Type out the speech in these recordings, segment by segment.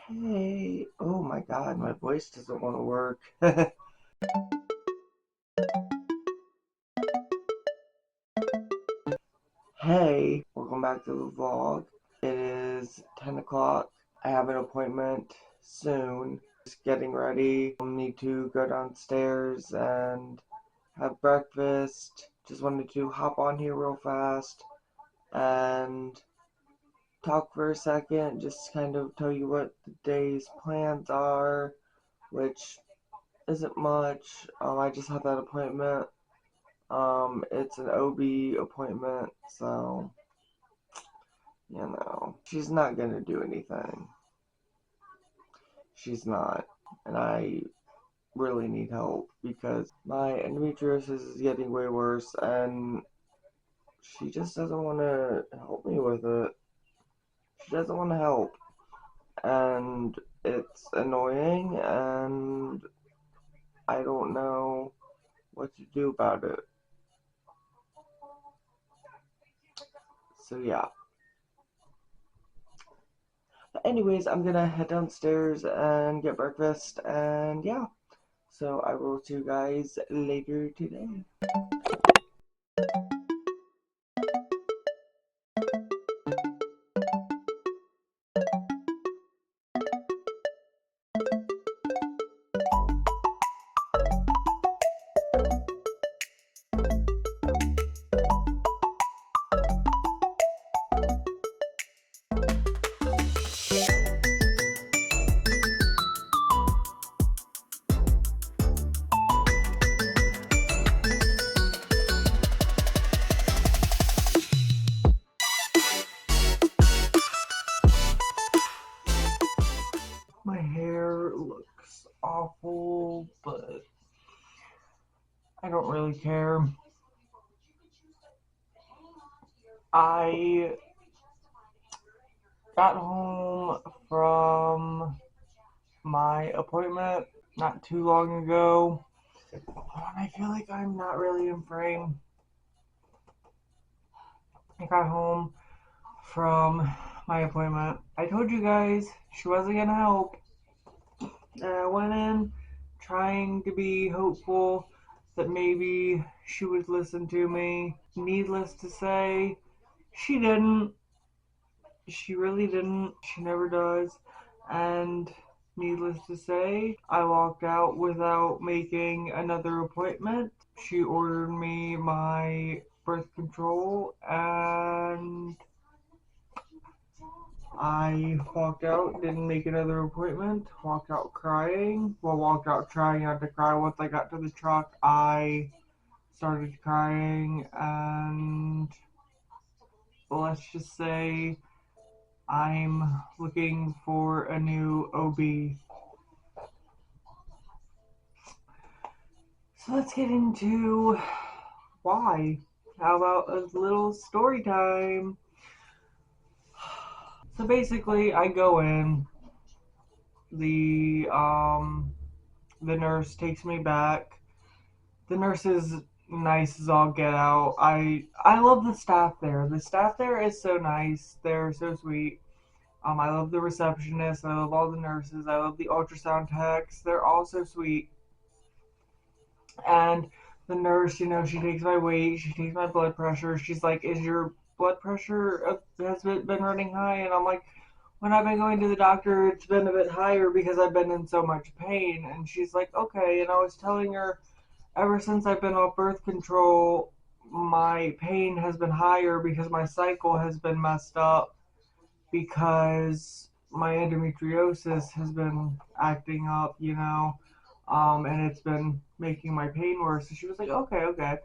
Hey, oh my God, my voice doesn't want to work. Hey, welcome back to the vlog. It is 10 o'clock. I have an appointment soon. Just getting ready. I need to go downstairs and have breakfast. Just wanted to hop on here real fast and talk for a second. Just kind of tell you what the day's plans are, which isn't much. I just had that appointment. It's an OB appointment, so, she's not gonna do anything. She's not. And I really need help because my endometriosis is getting way worse and she just doesn't want to help me with it. She doesn't want to help. And it's annoying and I don't know what to do about it. So yeah. But anyways, I'm gonna head downstairs and get breakfast, and yeah. So I will see you guys later today. My hair looks awful, but I don't really care. I got home from my appointment not too long ago. I feel like I'm not really in frame. I got home from my appointment. I told you guys she wasn't gonna help. And I went in trying to be hopeful that maybe she would listen to me. Needless to say, she didn't. She really didn't. She never does. And needless to say, I walked out without making another appointment. She ordered me my birth control and I walked out, didn't make another appointment, walked out crying. Well, walked out trying not to cry. Once I got to the truck, I started crying, and let's just say I'm looking for a new OB. So let's get into why. How about a little story time? So basically, I go in. The the nurse takes me back. The nurse is nice as all get out. I love the staff there. The staff there is so nice. They're so sweet. I love the receptionist. I love all the nurses. I love the ultrasound techs. They're all so sweet. And the nurse, she takes my weight. She takes my blood pressure. She's like, "Is your blood pressure has it been running high?" And I'm like, "When I've been going to the doctor, it's been a bit higher because I've been in so much pain." And she's like, "Okay." And I was telling her, ever since I've been off birth control, my pain has been higher because my cycle has been messed up because my endometriosis has been acting up, and it's been making my pain worse. So she was like, "Okay, okay."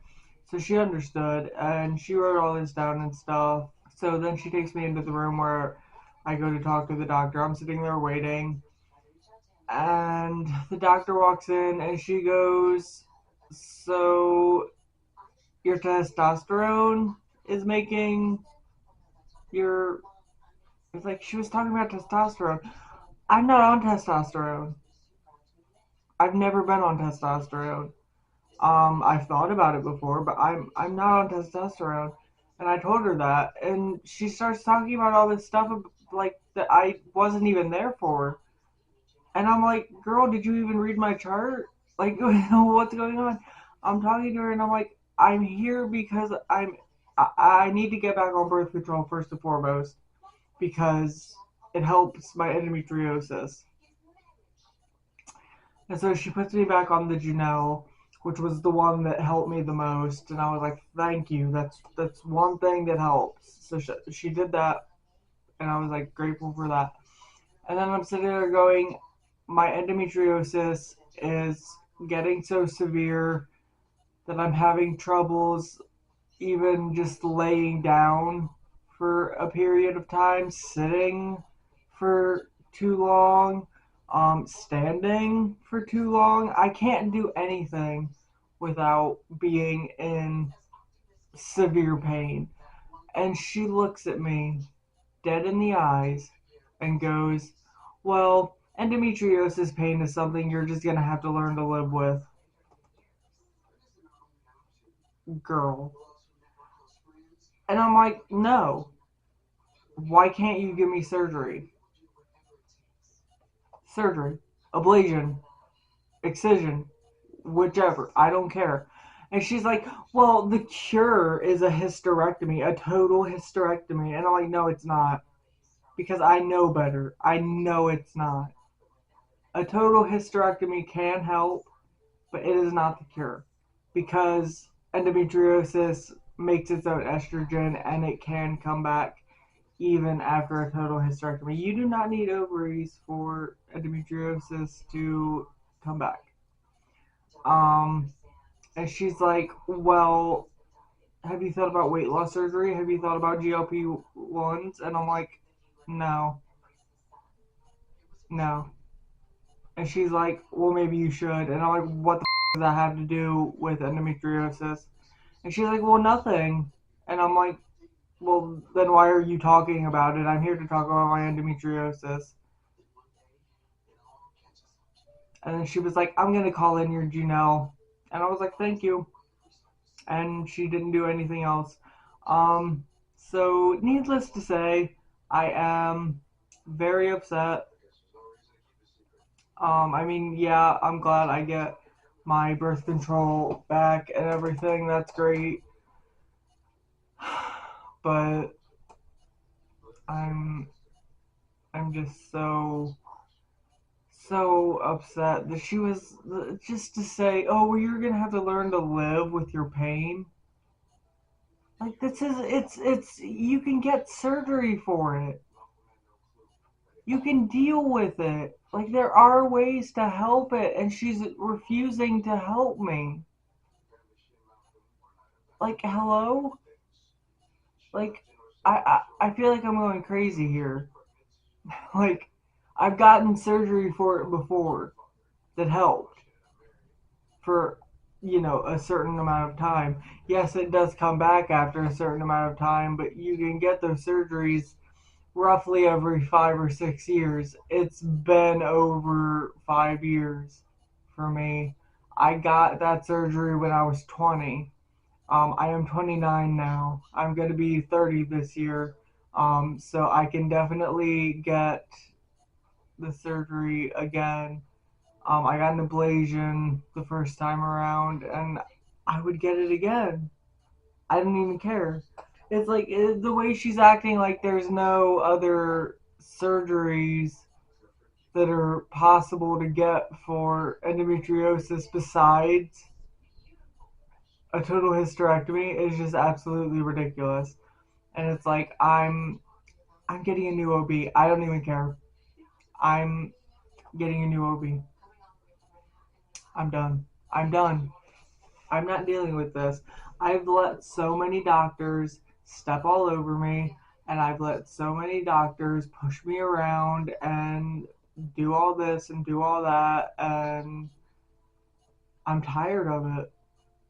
So she understood and she wrote all this down and stuff. So then she takes me into the room where I go to talk to the doctor. I'm sitting there waiting, and the doctor walks in and she goes, "So your testosterone is making your..." It's like she was talking about testosterone. I'm not on testosterone. I've never been on testosterone. I've thought about it before, but I'm not on testosterone. And I told her that, and she starts talking about all this stuff like that I wasn't even there for. And I'm like, girl, did you even read my chart? Like, what's going on? I'm talking to her and I'm like, I'm here because I need to get back on birth control first and foremost because it helps my endometriosis. And so she puts me back on the Janelle, which was the one that helped me the most. And I was like, thank you. That's one thing that helps. So she did that, and I was like grateful for that. And then I'm sitting there going, my endometriosis is getting so severe that I'm having troubles even just laying down for a period of time, sitting for too long, standing for too long. I can't do anything without being in severe pain. And she looks at me dead in the eyes and goes, well, endometriosis pain is something you're just going to have to learn to live with. Girl. And I'm like, no. Why can't you give me surgery? Surgery, ablation, excision, whichever. I don't care. And she's like, well, the cure is a hysterectomy, a total hysterectomy. And I'm like, no, it's not. Because I know better. I know it's not. A total hysterectomy can help, but it is not the cure. Because endometriosis makes its own estrogen and it can come back even after a total hysterectomy. You do not need ovaries for endometriosis to come back. Um, and she's like, well, have you thought about weight loss surgery? Have you thought about GLP-1s? And I'm like, no, no. And she's like, well, maybe you should. And I'm like, what the does that have to do with endometriosis? And she's like, well, nothing. And I'm like, well, then why are you talking about it? I'm here to talk about my endometriosis. And then she was like, I'm going to call in your Janelle. And I was like, thank you. And she didn't do anything else. So, needless to say, I am very upset. I mean, yeah, I'm glad I get my birth control back and everything. That's great. But I'm I'm just so upset that she was just to say, "Oh, well, you're gonna have to learn to live with your pain." Like this is it's you can get surgery for it. You can deal with it. Like there are ways to help it, and she's refusing to help me. Like hello, like I feel like I'm going crazy here. Like I've gotten surgery for it before that helped for a certain amount of time. Yes, it does come back after a certain amount of time, but you can get those surgeries roughly every 5 or 6 years. It's been over 5 years for me. I got that surgery when I was 20. I am 29 now. I'm going to be 30 this year. So I can definitely get the surgery again. I got an ablation the first time around, and I would get it again. I didn't even care. It's like the way she's acting like there's no other surgeries that are possible to get for endometriosis besides a total hysterectomy is just absolutely ridiculous. And it's like I'm getting a new OB. I don't even care. I'm getting a new OB. I'm done. I'm done. I'm not dealing with this. I've let so many doctors step all over me, and I've let so many doctors push me around and do all this and do all that, and I'm tired of it.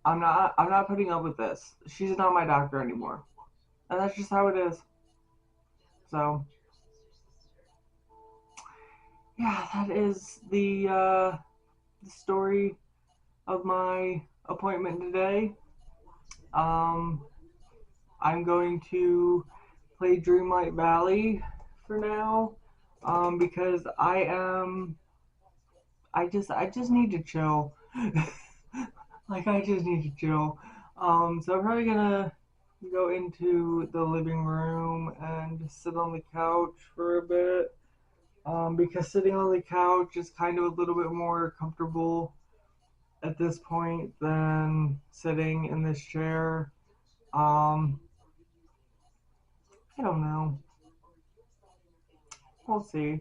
I'm not putting up with this. She's not my doctor anymore. And that's just how it is. So yeah, that is the story of my appointment today. Um I'm going to play Dreamlight Valley for now, because I am I just need to chill. Like I just need to chill. So I'm probably gonna go into the living room and just sit on the couch for a bit. Because sitting on the couch is kind of a little bit more comfortable at this point than sitting in this chair. Um, I don't know. We'll see.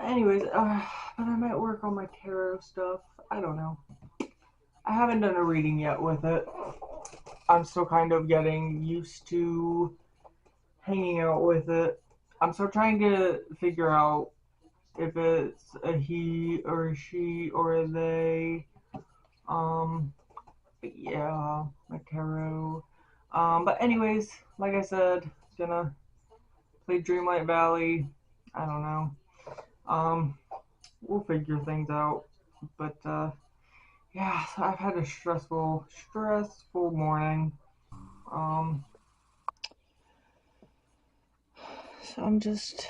Anyways, but I'm at work on my tarot stuff. I don't know. I haven't done a reading yet with it. I'm still kind of getting used to hanging out with it. I'm still trying to figure out if it's a he or a she or a they. But yeah, my tarot. But anyways, like I said, gonna play Dreamlight Valley. I don't know. Um, we'll figure things out. But yeah, so I've had a stressful morning. Um, so I'm just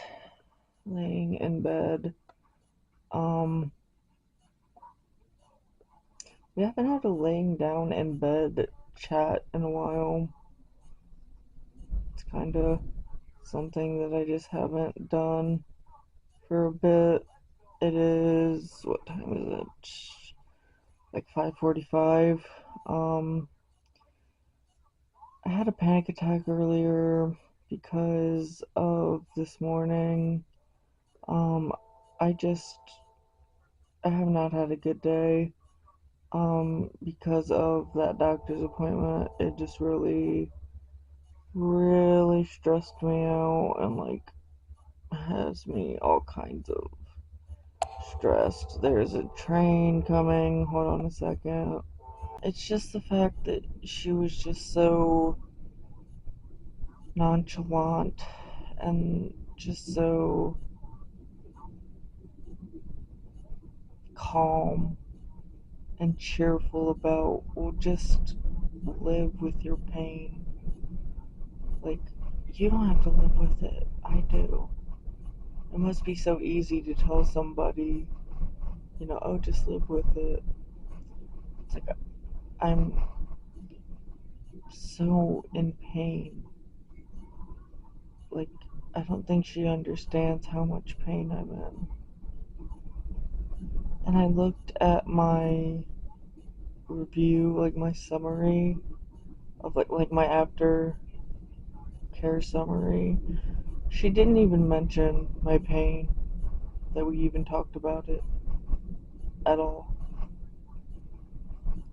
laying in bed. Um, we haven't had a laying down in bed chat in a while. It's kind of something that I just haven't done for a bit. It is, what time is it? Like 5:45. Um, I had a panic attack earlier because of this morning. Um, I just I have not had a good day. Because of that doctor's appointment, it just really stressed me out and like has me all kinds of stressed. There's a train coming. Hold on a second. It's just the fact that she was just so nonchalant and just so calm and cheerful about, well, just live with your pain. Like, you don't have to live with it. I do. It must be so easy to tell somebody, oh, just live with it. It's like, I'm so in pain. Like, I don't think she understands how much pain I'm in. And I looked at my review, like my summary of like my after care summary. She didn't even mention my pain, that we even talked about it at all.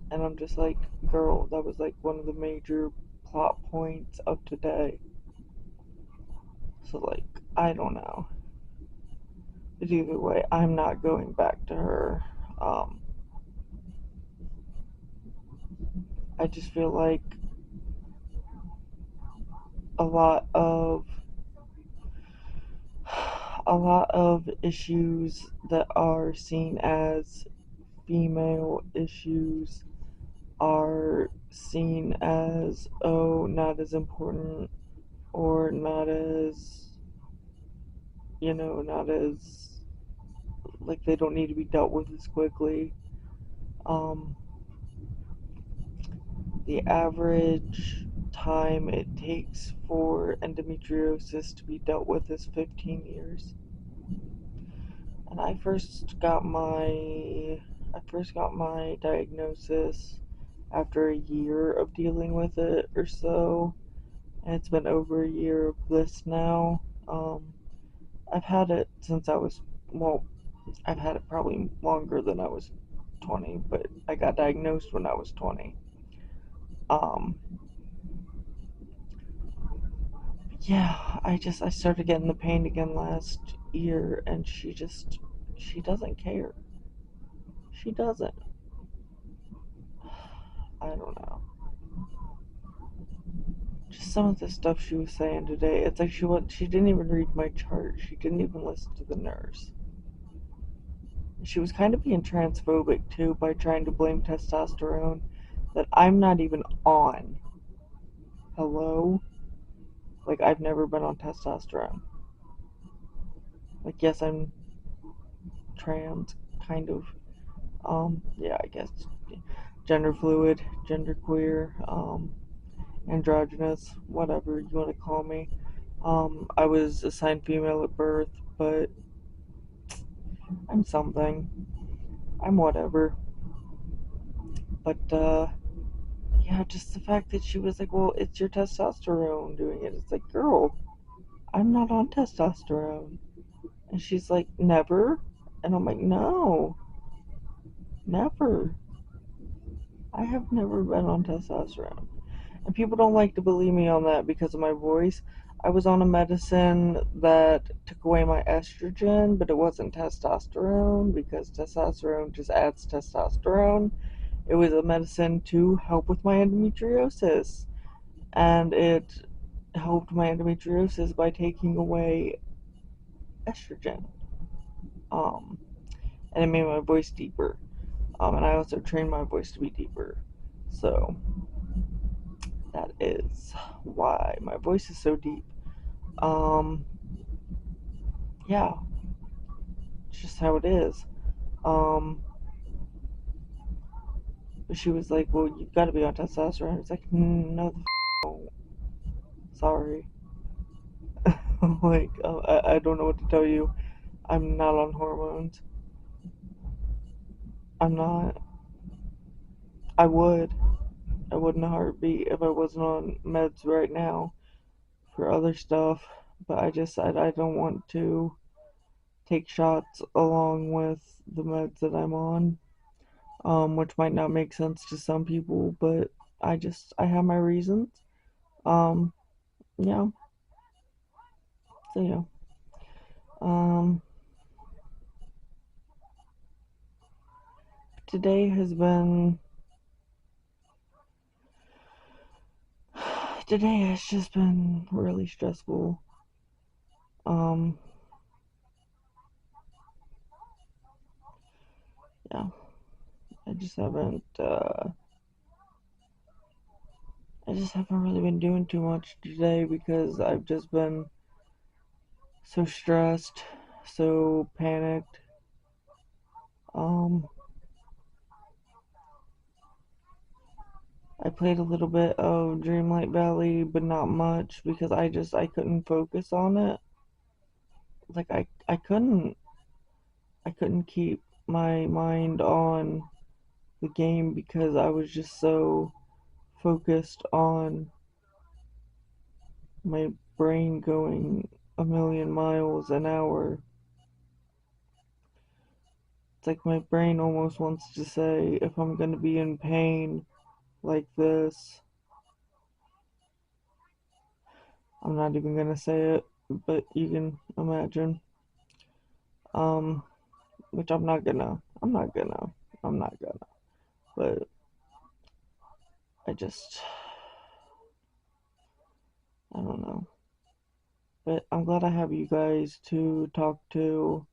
And I'm just like, girl, that was like one of the major plot points of today. So like, I don't know. But either way, I'm not going back to her. Um, I just feel like a lot of a lot of issues that are seen as female issues are seen as, oh, not as important, or not as, not as, like, they don't need to be dealt with as quickly. Um, the average time it takes for endometriosis to be dealt with is 15 years. And I first got my diagnosis after a year of dealing with it or so, and it's been over a year of bliss now. I've had it since I've had it probably longer than I was 20, but I got diagnosed when I was 20. Um, yeah, I started getting the pain again last year, and she doesn't care. She doesn't. I don't know. Just some of the stuff she was saying today. It's like she didn't even read my chart. She didn't even listen to the nurse. She was kind of being transphobic too by trying to blame testosterone that I'm not even on. Hello? Like, I've never been on testosterone. Like, yes, I'm trans, kind of, yeah, I guess gender fluid, gender queer, androgynous, whatever you want to call me. I was assigned female at birth, but I'm something. I'm whatever. But, yeah, just the fact that she was like, well, it's your testosterone doing it. It's like, girl, I'm not on testosterone. And she's like, never? And I'm like, no, never. I have never been on testosterone. And people don't like to believe me on that because of my voice. I was on a medicine that took away my estrogen, but it wasn't testosterone because testosterone just adds testosterone. It was a medicine to help with my endometriosis, and it helped my endometriosis by taking away estrogen. Um, and it made my voice deeper. And I also trained my voice to be deeper. So that is why my voice is so deep. Um, yeah, it's just how it is. Um, she was like, well, you've got to be on testosterone. It's like, no, don't. Sorry. Like, I don't know what to tell you. I'm not on hormones. I'm not. I would. I would in a heartbeat if I wasn't on meds right now for other stuff. But I don't want to take shots along with the meds that I'm on, which might not make sense to some people, but I have my reasons. Um, yeah, so yeah. Um, today has been, today has just been really stressful. Um, yeah, I just haven't, I just haven't really been doing too much today because I've just been so stressed, so panicked. Um, I played a little bit of Dreamlight Valley, but not much because I couldn't focus on it. Like I couldn't keep my mind on the game because I was just so focused on my brain going a million miles an hour. It's like my brain almost wants to say, if I'm gonna be in pain like this, I'm not even gonna say it, but you can imagine. Um, which I'm not gonna, but I just, I don't know. But I'm glad I have you guys to talk to,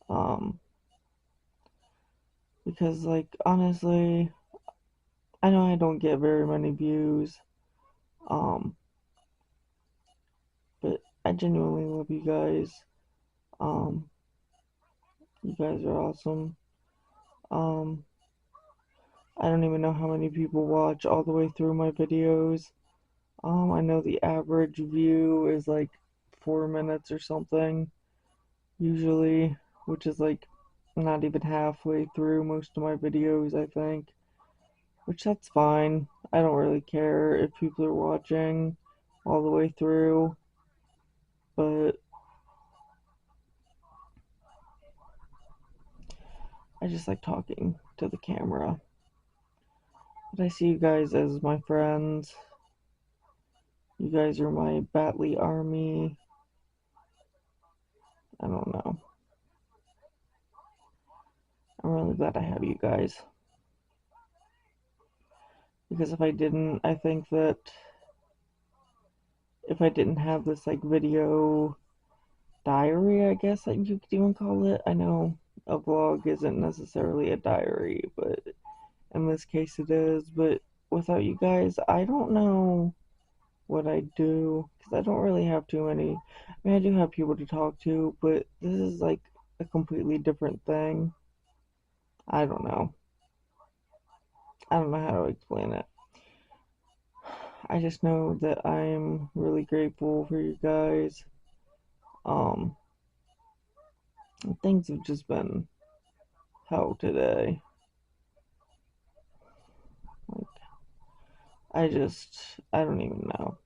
um, because, like, honestly, I know I don't get very many views, um, but I genuinely love you guys. Um, you guys are awesome. Um, I don't even know how many people watch all the way through my videos. I know the average view is like 4 minutes or something, usually, which is like not even halfway through most of my videos, I think. Which that's fine. I don't really care if people are watching all the way through, but I just like talking to the camera. But I see you guys as my friends. You guys are my Batley army. I don't know. I'm really glad I have you guys. Because if I didn't, I think that if I didn't have this like video diary, I guess that you could even call it. I know a vlog isn't necessarily a diary, but in this case it is. But without you guys, I don't know what I do because I don't really have too many. I mean, I do have people to talk to, but this is like a completely different thing. I don't know. I don't know how to explain it. I just know that I'm really grateful for you guys. Um, things have just been hell today. Like, I don't even know.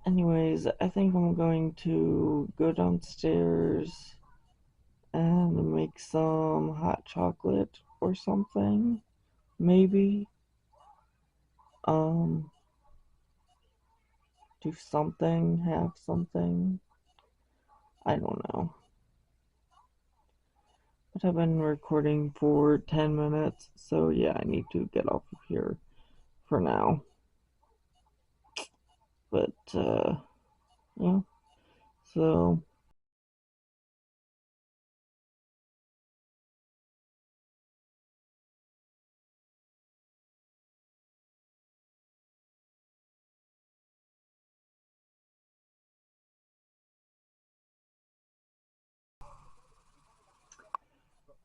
Anyways, I think I'm going to go downstairs and make some hot chocolate or something. Maybe. Um, do something, have something. I don't know. But I've been recording for 10 minutes, so yeah, I need to get off of here for now. But, yeah, so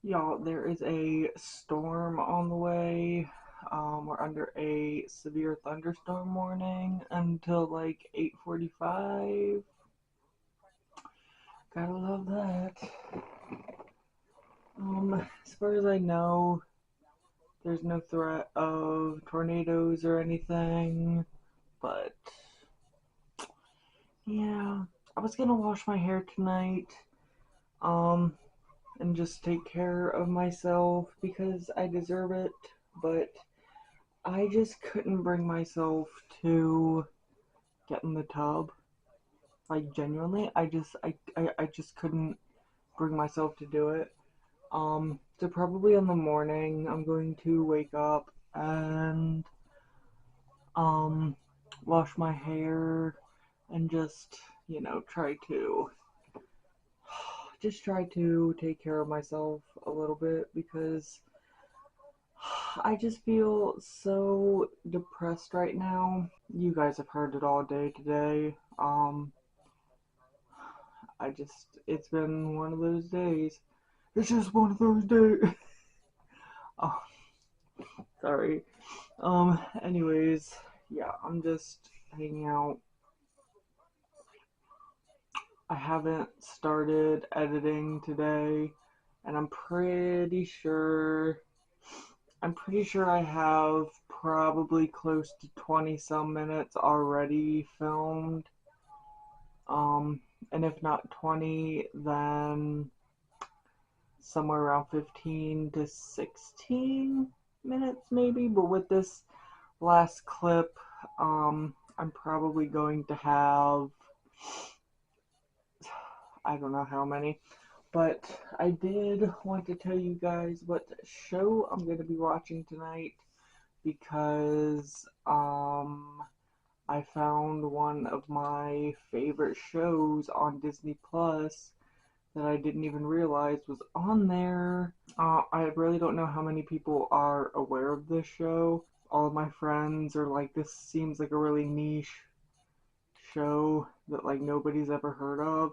Y'all, there is a storm on the way. We're under a severe thunderstorm warning until like 8:45. Gotta love that. As far as I know, there's no threat of tornadoes or anything, but yeah, I was gonna wash my hair tonight, um, and just take care of myself because I deserve it, but I just couldn't bring myself to get in the tub. Like genuinely, I just couldn't bring myself to do it. So probably in the morning I'm going to wake up and um wash my hair and just, try to take care of myself a little bit because I just feel so depressed right now. You guys have heard it all day today. It's been one of those days. It's just one of those days. Oh, sorry. Anyways, yeah, I'm just hanging out. I haven't started editing today, and I'm pretty sure I have probably close to 20 some minutes already filmed. Um, and if not 20, then somewhere around 15 to 16 minutes maybe. But with this last clip, I'm probably going to have, I don't know how many. But I did want to tell you guys what show I'm going to be watching tonight because I found one of my favorite shows on Disney Plus that I didn't even realize was on there. I really don't know how many people are aware of this show. All of my friends are like, this seems like a really niche show that like nobody's ever heard of,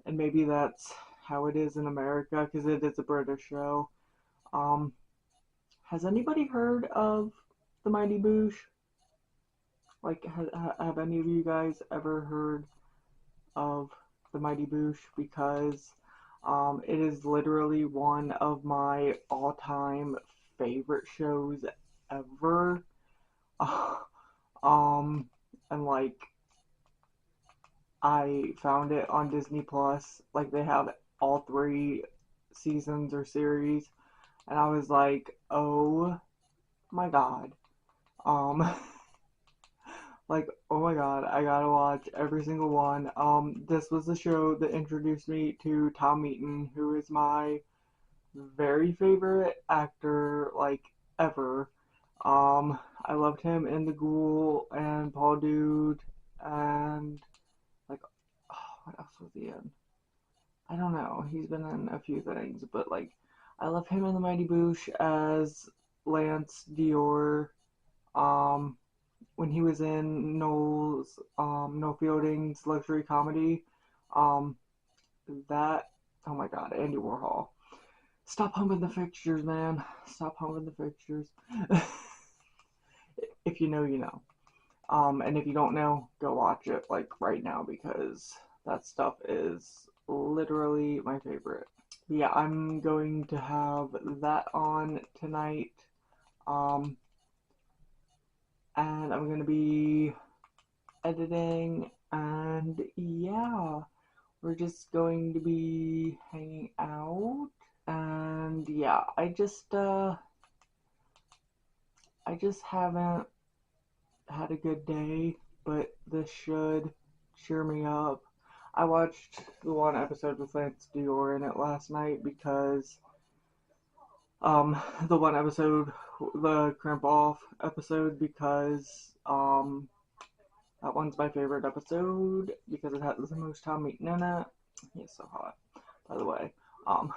and maybe that's how it is in America because it is a British show. Um, has anybody heard of the Mighty Boosh? Like, have any of you guys ever heard of the Mighty Boosh? Because it is literally one of my all-time favorite shows ever. um, and like I found it on Disney Plus. Like they have all three seasons or series, and I was like, oh my god. Um, like, oh my god, I gotta watch every single one. This was the show that introduced me to Tom Meaton, who is my very favorite actor, like, ever. I loved him in The Ghoul and Paul Dude, and, like, oh, what else was he in? I don't know. He's been in a few things, but, like, I love him in The Mighty Boosh as Lance Dior. Um, when he was in Noel Fielding's luxury comedy. Um, that, oh my god, Andy Warhol. Stop humping the fixtures, man. Stop humping the fixtures. If you know, you know. And if you don't know, go watch it like right now because that stuff is literally my favorite. But yeah, I'm going to have that on tonight. Um, and I'm going to be editing, and yeah, we're just going to be hanging out. And yeah, I just haven't had a good day, but this should cheer me up. I watched the one episode with Lance Dior in it last night because the one episode, the crimp off episode, because that one's my favorite episode because it has the most Tom Meaton in it. He's so hot, by the way. Um,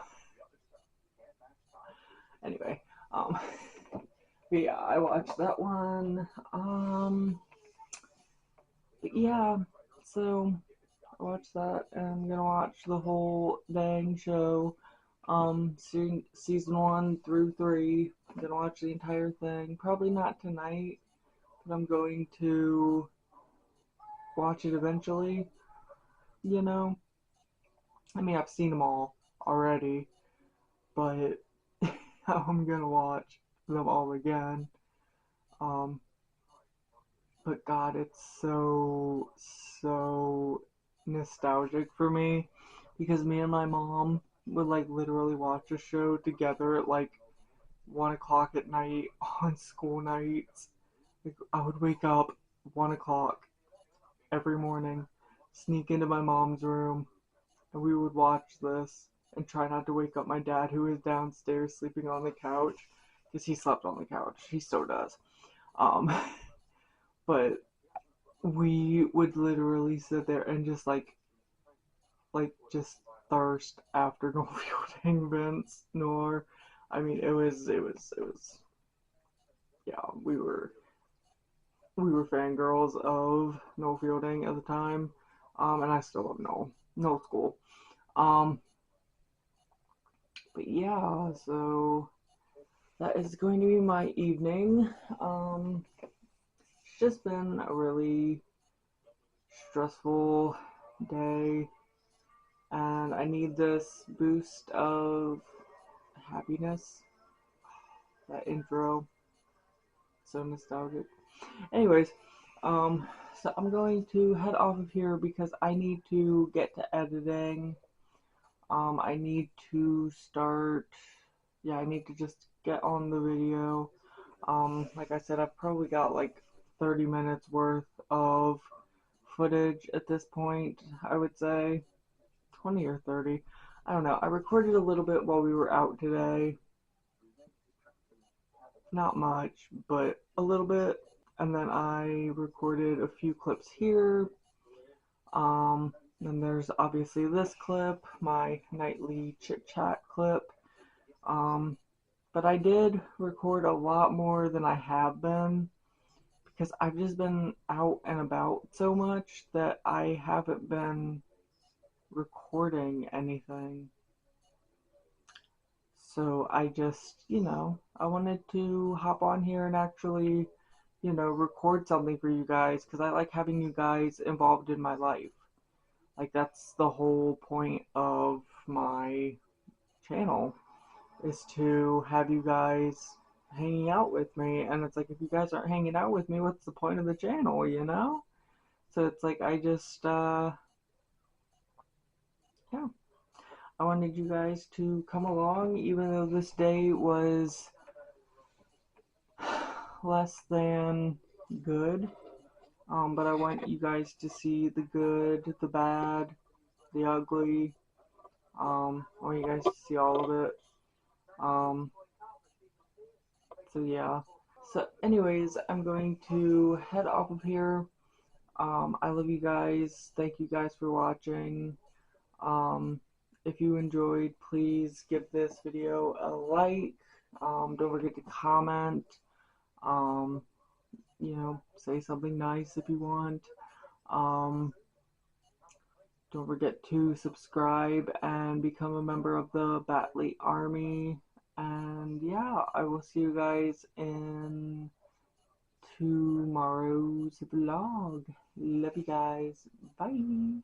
anyway, um, but yeah, I watched that one. But yeah, so I watched that, and I'm gonna watch the whole dang show. Season 1 through 3. I'm gonna watch the entire thing. Probably not tonight, but I'm going to watch it eventually. You know, I mean, I've seen them all already, but I'm gonna watch them all again. Um, but God, it's so nostalgic for me because me and my mom would like literally watch a show together at like 1 o'clock at night on school nights. Like, I would wake up 1 o'clock every morning, sneak into my mom's room, and we would watch this and try not to wake up my dad, who is downstairs sleeping on the couch, because he slept on the couch. He still does. Um, but we would literally sit there and just just thirst after no fielding Vince nor. I mean, it was. Yeah, we were fangirls of Noel Fielding at the time, and I still love Noel. Noel's cool. Um, but yeah, so that is going to be my evening. It's just been a really stressful day, and I need this boost of happiness. That intro, so nostalgic. Anyways, so I'm going to head off of here because I need to get to editing. I need to start. Yeah, I need to just get on the video. Like I said, I've probably got like 30 minutes worth of footage at this point. I would say 20 or 30. I don't know. I recorded a little bit while we were out today. Not much, but a little bit. And then I recorded a few clips here. Then there's obviously this clip, my nightly chit chat clip. Um, but I did record a lot more than I have been because I've just been out and about so much that I haven't been recording anything. So I just, I wanted to hop on here and actually, record something for you guys because I like having you guys involved in my life. Like, that's the whole point of my channel, is to have you guys hanging out with me. And it's like, if you guys aren't hanging out with me, what's the point of the channel, you know? So it's like, yeah, I wanted you guys to come along, even though this day was less than good. But I want you guys to see the good, the bad, the ugly. I want you guys to see all of it. Um, so yeah. So, anyways, I'm going to head off of here. I love you guys. Thank you guys for watching. Um, if you enjoyed, please give this video a like. Don't forget to comment. Um, say something nice if you want. Um, Don't forget to subscribe and become a member of the Batley Army. And yeah, I will see you guys in tomorrow's vlog. Love you guys. Bye.